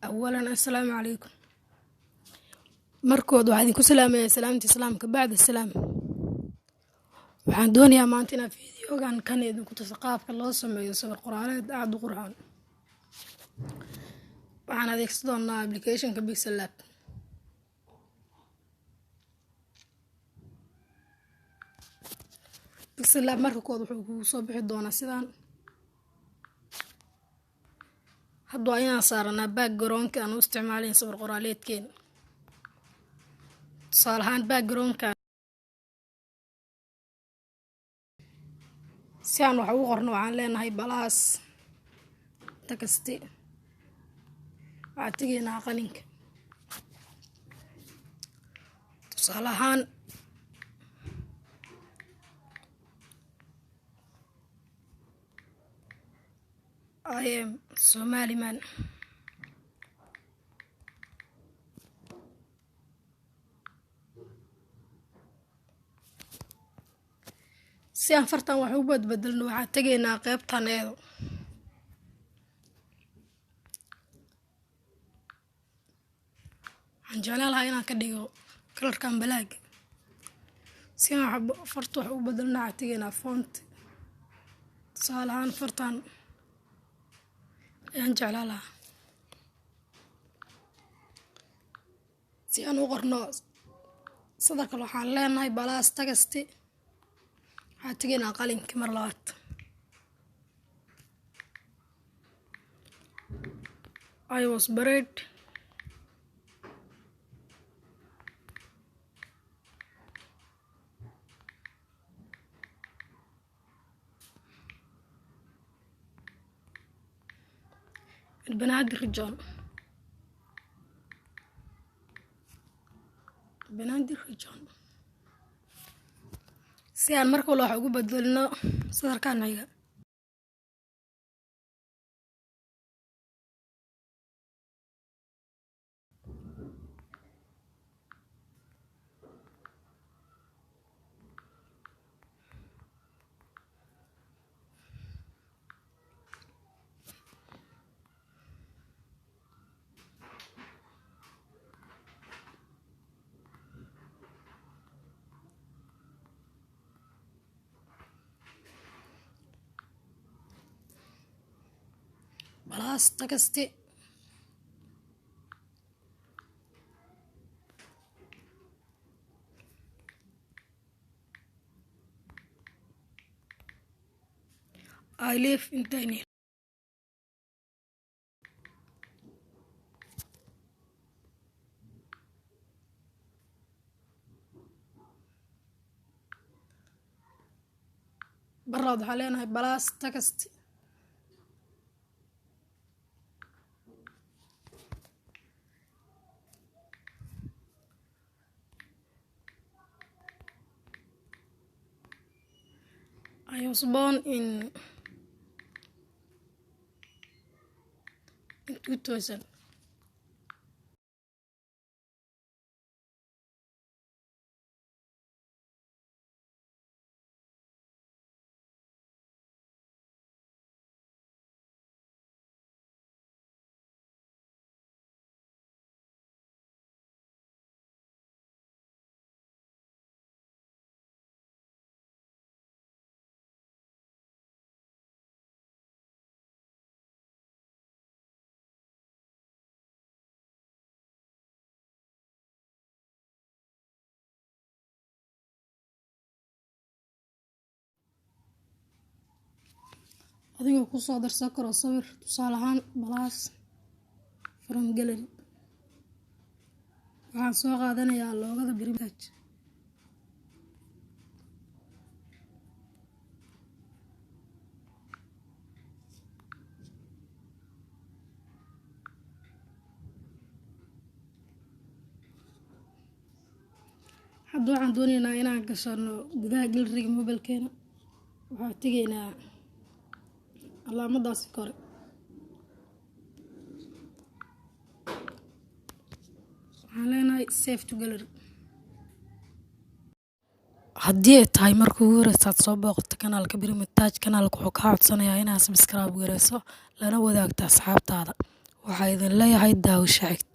أولاً السلام عليكم. markood waxaan idinku salaamayaa salaamta islaamka bacda salaam. Waxaan doonayaa maanta inaan fiidiyoogan kan idinku tuso qaabka loo sameeyo sawir qoraaleed aad u qurxoon. Waxaan adeegsan doonaa applicationka Pixel Lab. Pixel Lab marka kood wuxuu kugu soo bixi doonaa sidaan. Hadda waa inaan saaranaa background-ka aan u isticmaalayn sawir qoraaleedkeen. Tusaale ahaan background-ka si aan wax ugu qorno waxaan leenahay balaas takasti. Waxaan tegaynaa qalinka. Tusaale ahaan I am Somali man. Si aan fartan wax u badbadalno waxaan tegaynaa qaybtan eedo. Waxaan jeclaan lahaa inaan ka dhigo kalarkan black. Si aan farta wax u badalno waxaan tegaynaa font. Tusaale ahaan fartan ayaan jeclaan lahaa. Si aan u qorno sidoo kale waxaan leenahay balaas takasti. waxaan tegaynaa qalinka mar labaad. I was buried. البنادق رجال si aan marka wax ugu badalno sawirkan ayaga. balaas takasti. I live in Daniel. براد علينا بلاس تكست. I was born in 2000. adiga ku soo darsan karo sawir tusaale ahaan balaas from gallery. waxaan soo qaadanayaa loogada Brimage. hadda waxaan doonaynaa inaan gashano gudaha galleryga mobilkeena. waxaan tegaynaa calaamadaas kore. waxaan leenahay save to gallery. haddii ay tahay markii ugu horeysa aad soo booqato kanaalka Brimage kanaalka wuxuu kaa codsanayaa inaad subscribe gareyso lana wadaagto asxaabtaada. waxaa idin leeyahay daawasho xigta.